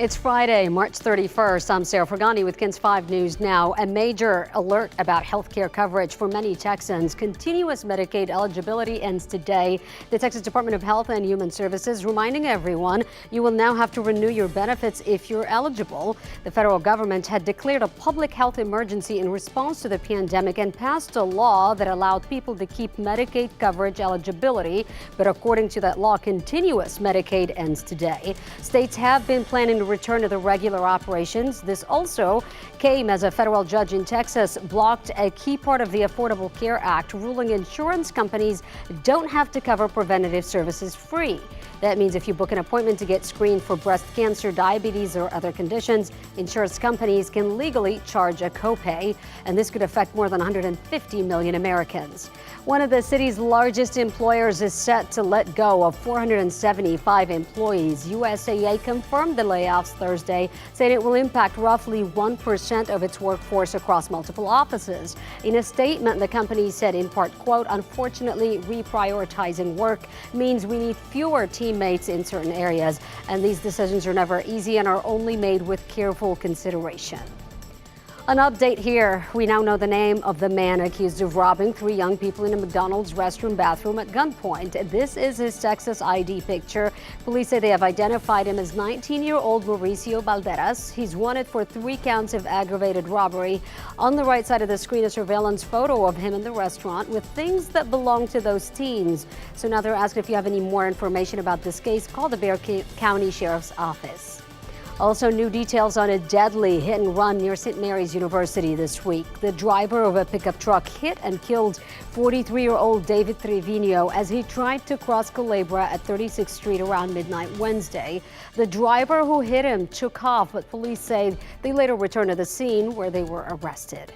It's Friday, March 31st. I'm Sarah Fragani with KENS 5 News Now. A major alert about health care coverage for many Texans. Continuous Medicaid eligibility ends today. The Texas Department of Health and Human Services reminding everyone you will now have to renew your benefits if you're eligible. The federal government had declared a public health emergency in response to the pandemic and passed a law that allowed people to keep Medicaid coverage eligibility. But according to that law, continuous Medicaid ends today. States have been planning to return to the regular operations. This also came as a federal judge in Texas blocked a key part of the Affordable Care Act, ruling insurance companies don't have to cover preventative services free. That means if you book an appointment to get screened for breast cancer, diabetes, or other conditions, insurance companies can legally charge a copay, and this could affect more than 150 million Americans. One of the city's largest employers is set to let go of 475 employees. USAA confirmed the layoffs Thursday, saying it will impact roughly 1% of its workforce across multiple offices. In a statement, the company said in part, quote, "Unfortunately, reprioritizing work means we need fewer teammates in certain areas, and these decisions are never easy and are only made with careful consideration." An update here. We now know the name of the man accused of robbing 3 young people in a McDonald's restroom bathroom at gunpoint. This is his Texas ID picture. Police say they have identified him as 19-year-old Mauricio Valderas. He's wanted for 3 counts of aggravated robbery. On the right side of the screen, a surveillance photo of him in the restaurant with things that belong to those teens. So now they're asking if you have any more information about this case, call the Bexar County Sheriff's Office. Also, new details on a deadly hit and run near St. Mary's University this week. The driver of a pickup truck hit and killed 43-year-old David Trevino as he tried to cross Culebra at 36th Street around midnight Wednesday. The driver who hit him took off, but police say they later returned to the scene where they were arrested.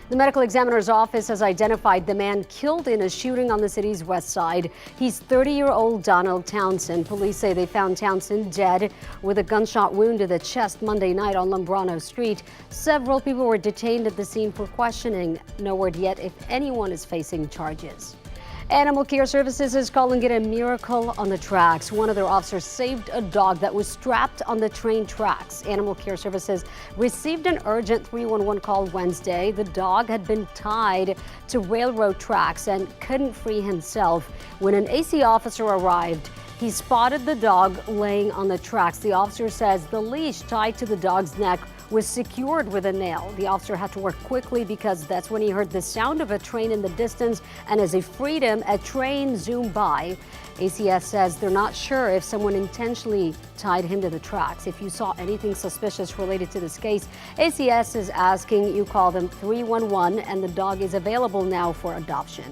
The medical examiner's office has identified the man killed in a shooting on the city's west side. He's 30-year-old Donald Townsend. Police say they found Townsend dead with a gunshot wound to the chest Monday night on Lambrano Street. Several people were detained at the scene for questioning. No word yet if anyone is facing charges. Animal Care Services is calling it a miracle on the tracks. One of their officers saved a dog that was strapped on the train tracks. Animal Care Services received an urgent 311 call Wednesday. The dog had been tied to railroad tracks and couldn't free himself. When an AC officer arrived, he spotted the dog laying on the tracks. The officer says the leash tied to the dog's neck was secured with a nail. The officer had to work quickly because that's when he heard the sound of a train in the distance, and as he freed him, a train zoomed by. ACS says they're not sure if someone intentionally tied him to the tracks. If you saw anything suspicious related to this case, ACS is asking you call them 311, and the dog is available now for adoption.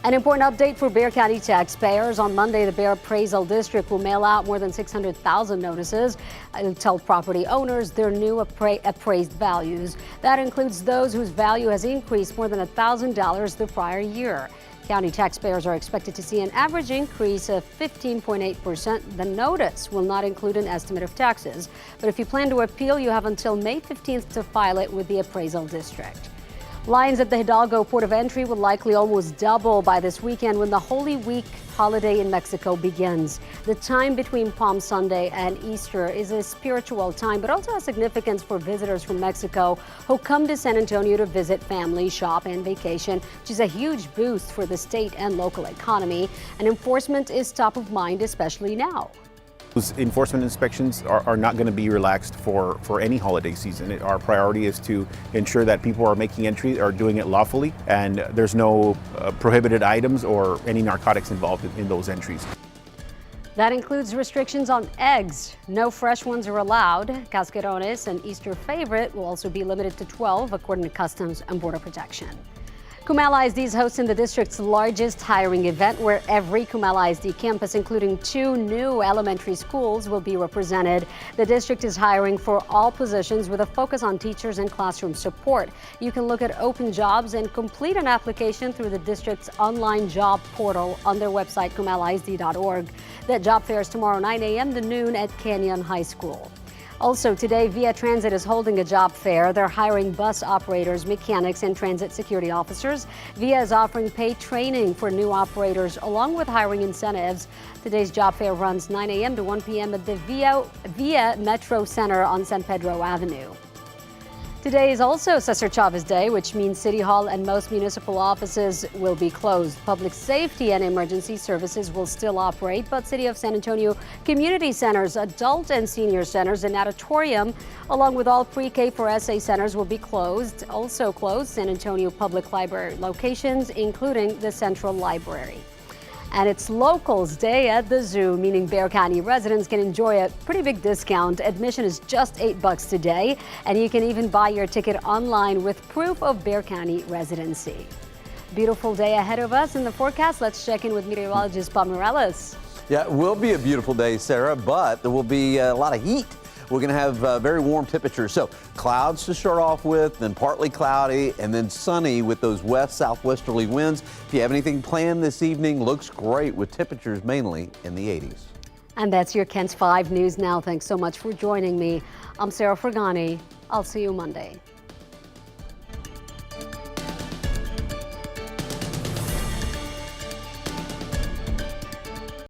An important update for Bexar County taxpayers. On Monday, the Bexar Appraisal District will mail out more than 600,000 notices to tell property owners their new appraised values. That includes those whose value has increased more than $1,000 the prior year. County taxpayers are expected to see an average increase of 15.8%. The notice will not include an estimate of taxes. But if you plan to appeal, you have until May 15th to file it with the Appraisal District. Lines at the Hidalgo Port of Entry will likely almost double by this weekend when the Holy Week holiday in Mexico begins. The time between Palm Sunday and Easter is a spiritual time, but also has significance for visitors from Mexico who come to San Antonio to visit family, shop, and vacation, which is a huge boost for the state and local economy. And enforcement is top of mind, especially now. Those enforcement inspections are not going to be relaxed for any holiday season. Our priority is to ensure that people are making entry, are doing it lawfully, and there's no prohibited items or any narcotics involved in those entries. That includes restrictions on eggs. No fresh ones are allowed. Casquerones, an Easter favorite, will also be limited to 12, according to Customs and Border Protection. Comal ISD is hosting the district's largest hiring event, where every Comal ISD campus, including 2 new elementary schools, will be represented. The district is hiring for all positions with a focus on teachers and classroom support. You can look at open jobs and complete an application through the district's online job portal on their website, comalisd.org. That job fair is tomorrow 9 a.m. to noon at Canyon High School. Also today, Via Transit is holding a job fair. They're hiring bus operators, mechanics, and transit security officers. Via is offering paid training for new operators along with hiring incentives. Today's job fair runs 9 a.m. to 1 p.m. at the Via Metro Center on San Pedro Avenue. Today is also Cesar Chavez Day, which means City Hall and most municipal offices will be closed. Public safety and emergency services will still operate, but City of San Antonio community centers, adult and senior centers, and auditorium, along with all pre-K for SA centers, will be closed. Also closed San Antonio Public Library locations, including the Central Library. And it's Locals Day at the zoo, meaning Bexar County residents can enjoy a pretty big discount. Admission is just $8 today, and you can even buy your ticket online with proof of Bexar County residency. Beautiful day ahead of us. In the forecast, let's check in with meteorologist Bob Morales. Yeah, it will be a beautiful day, Sarah, but there will be a lot of heat. We're going to have very warm temperatures. So clouds to start off with, then partly cloudy, and then sunny with those west-southwesterly winds. If you have anything planned this evening, looks great with temperatures mainly in the 80s. And that's your KENS 5 News Now. Thanks so much for joining me. I'm Sarah Fragani. I'll see you Monday.